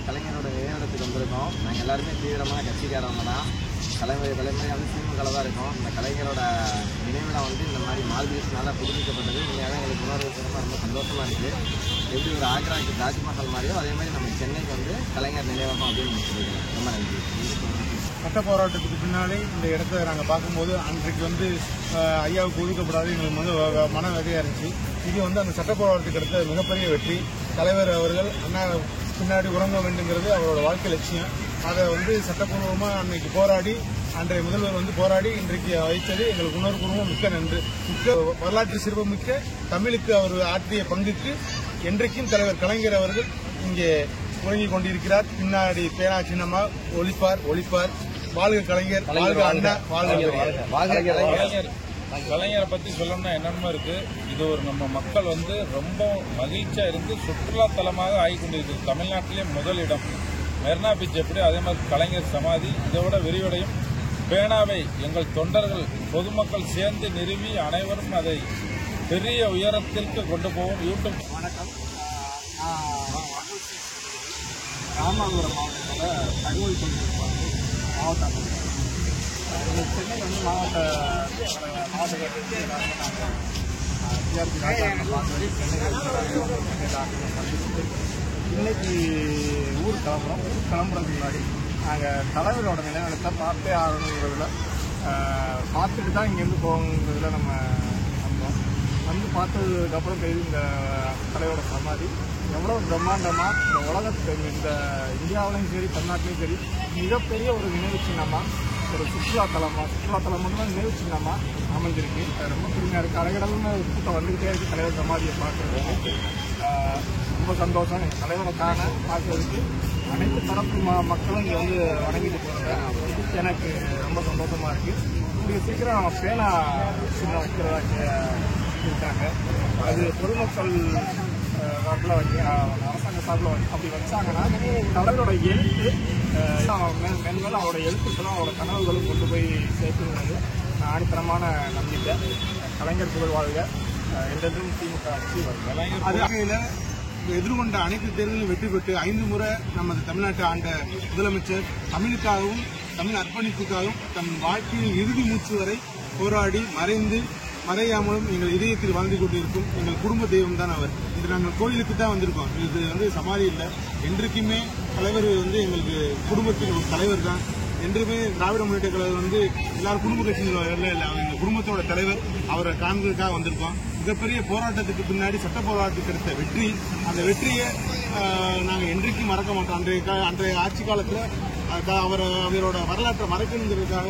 கலைஞரோட நினைவிடத்துக்கு வந்திருக்கோம். நாங்கள் எல்லாருமே தீவிரமான கட்சிக்காரவங்க தான். தலைமுறையாக திமுகவில் தான் இருக்கோம். இந்த கலைஞரோட நினைவிடம் இந்த மாதிரி மால்தீவ்ஸ்னால புதுப்பிக்கப்பட்டது. உண்மையாக எங்களுக்கு உணர்வுபூர்வமாக ரொம்ப சந்தோஷமாக இருக்குது. எப்படி ஒரு ஆக்ராவுக்கு தாஜ்மஹால் மாதிரியோ அதே மாதிரி நம்ம சென்னைக்கு கலைஞர் நினைவகம் அப்படின்னு சொல்லிக்கிறோம். ரொம்ப நன்றி. சட்ட போராட்டத்துக்கு பின்னாலே இந்த இடத்த நாங்கள் பார்க்கும்போது அன்றைக்கு ஐயாவுக்கு ஒதுக்கப்படாது எங்களுக்கு மன வகையாக இருந்துச்சு. இது அந்த சட்ட போராட்டத்துக்கு அடுத்த மிகப்பெரிய வெற்றி. தலைவர் அவர்கள் அண்ணா பின்னாடி உறங்க வேண்டுங்கிறது அவரோட வாழ்க்கை லட்சியம். அதை சட்டப்பூர்வமாக அன்னைக்கு போராடி அன்றைய முதல்வர் போராடி இன்றைக்கு வைத்தது எங்களுக்கு உணர்வுபூர்வமாக மிக்க நன்றி. மிக்க வரலாற்று சிறப்புமிக்க தமிழுக்கு அவர் ஆற்றிய பங்குக்கு என்றைக்கும் தலைவர் கலைஞர் அவர்கள் இங்கே உறங்கிக் கொண்டிருக்கிறார். பின்னாடி பேனா சின்னமா ஒழிப்பார். வாழ்க கலைஞர், வாழ்க அண்ணா, வாழ்க கலைஞர். கலைஞரை பத்தி சொல்லணும்னா என்னென்ன இருக்கு. இது ஒரு நம்ம மக்கள் ரொம்ப மகிழ்ச்சியா இருந்து சுற்றுலா தலமாக ஆகிக்கொண்டிருக்கு. தமிழ்நாட்டிலே முதல் இடம் மெரினா பீச் எப்படி, அதே மாதிரி கலைஞர் சமாதி இதோட விரிவடையும். பேனாவை எங்கள் தொண்டர்கள் பொதுமக்கள் சேர்ந்து நிறுவி அனைவரும் அதை பெரிய உயரத்திற்கு கொண்டு போவோம். யூடியூப். வணக்கம். ராமநாதபுரம் மாவட்டத்தில் தகவல் தொழில்நுட்பம் மாவட்டம் சென்னை மாவட்ட கட்டத்துக்கு இன்னைக்கு ஊர் கிளம்புறதுக்கு முன்னாடி நாங்கள் தலைவரோட நிலைநிலத்தை பார்த்தே ஆகணுங்கிறதுல பார்த்துட்டு தான் இங்கேருந்து போகணுங்கிறதுல நம்ம வந்தோம். பார்த்ததுக்கப்புறம் தெரியுது இந்த தலைவரோட சமாதி எவ்வளோ பிரம்மாண்டமாக இந்த உலகத்துக்கு இந்த இந்தியாவிலையும் சரி தமிழ்நாட்டிலையும் சரி மிகப்பெரிய ஒரு நினைவு சின்னமாக ஒரு சுற்றுலாத்தலமாக நினைவு சின்னமாக அமைஞ்சிருக்கு. ரொம்ப பெருமையாக இருக்குது. அலைகடல்னு கூட்டம் வந்துக்கிட்டே இருக்குது தலைவர் சமாதியை பார்க்குறதுக்கு. ரொம்ப சந்தோஷம். எங்கள் தலைவரை பார்க்கறதுக்கு அனைத்து தரப்பு மக்களும் இங்கே வணங்கிட்டு போகிறாங்க. எனக்கு ரொம்ப சந்தோஷமாக இருக்குது. இங்கே சீக்கிரம் பேனா சின்னம் வைக்கிறதா இருக்காங்க. அது பொதுமக்கள் சார்பில் அரசாங்க சார்பில் அப்படி வச்சாங்கன்னா தலைவரோட எழுத்து மென்மேலும் அவரோட எழுத்துக்களும் அவரோட கனவுகளும் கொண்டு போய் சேர்த்துங்கிறது ஆணித்தரமான நம்பிக்கை. கலைஞர் புகழ் வாழ்க. என்றதும் திமுக ஆட்சி வருது. அது வகையில் எதிர்கொண்ட அனைத்து தேர்தலிலும் வெற்றி பெற்று 5 முறை நமது தமிழ்நாட்டை ஆண்ட முதலமைச்சர் தமிழுக்காகவும் தமிழ் அர்ப்பணிப்புக்காகவும் தன் வாழ்க்கையின் இறுதி மூச்சு வரை போராடி மறையாமலும் எங்கள் இதயத்தில் வாழ்ந்து கொண்டிருக்கும் எங்கள் குடும்ப தெய்வம் தான் அவர். இது நாங்கள் கோயிலுக்கு தான் வந்திருக்கோம். இது சமாதி இல்லை. என்றைக்குமே தலைவர் எங்களுக்கு குடும்பத்தின் ஒரு தலைவர் தான். என்றுமே திராவிட முன்னேற்ற கழகம் எல்லாரும் குடும்ப கட்சிகள் இல்லை, எங்கள் குடும்பத்தோட தலைவர் அவரை காண்கிறதுக்காக வந்திருக்கோம். மிகப்பெரிய போராட்டத்துக்கு பின்னாடி சட்ட போராட்டத்துக்கு எடுத்த வெற்றி, அந்த வெற்றியை நாங்கள் என்றைக்கும் மறக்க மாட்டோம். அன்றைய ஆட்சி காலத்தில் அவரோட வரலாற்றை மறைக்கணுங்கிறதுக்காக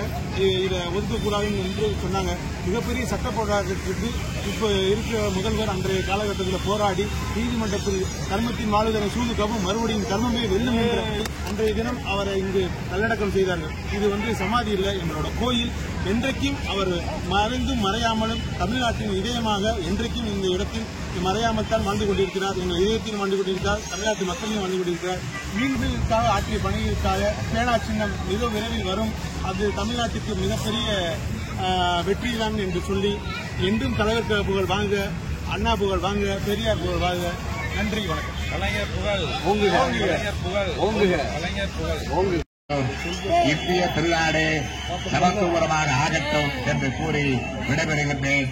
இதை ஒதுக்கக்கூடாதுன்னு என்று சொன்னாங்க. மிகப்பெரிய சட்ட போராட்டத்திற்கு இப்போ இருக்கிற முதல்வர் அன்றைய காலகட்டத்தில் போராடி நீதிமன்றத்தில் கர்மத்தின் வாழ்வதனை சூழ்நிலை மறுபடியும் கர்மமே வெல்லும் என்ற அன்றைய தினம் அவரை இங்கு நல்லடக்கம் செய்தார்கள். இது சமாதி இல்லை, எங்களோட கோயில். என்றைக்கும் அவர் மறைந்தும் மறையாமலும் தமிழ்நாட்டின் இதயமாக என்றைக்கும் இந்த இடத்தில் மறையாமல் தான் வாழ்ந்து கொண்டிருக்கிறார். எங்கள் இதயத்தில் வாழ்ந்து கொண்டிருக்கிறார். தமிழ்நாட்டு மக்களையும் வாழ்ந்து கொண்டிருக்கிறார். மீன்களுக்காக ஆற்றிய பணிகளுக்காக பேனா சின்னம் மிக விரைவில் வரும். அது தமிழ்நாட்டுக்கு மிகப்பெரிய வெற்றிதான் என்று சொல்லி என்றும் தலைவர் புகழ் வாங்க, அண்ணா புகழ் வாங்க, பெரியார் புகழ் வாங்க. நன்றி, வணக்கம். கலைஞர் புகழ் ஓங்குக. கலைஞர் புகழ் ஓங்குக. கலைஞர் புகழ் ஓங்குக. இந்திய திருநாடு சமத்துவமாக ஆகட்டும் என்று கூறி விடைபெறுகின்றேன்.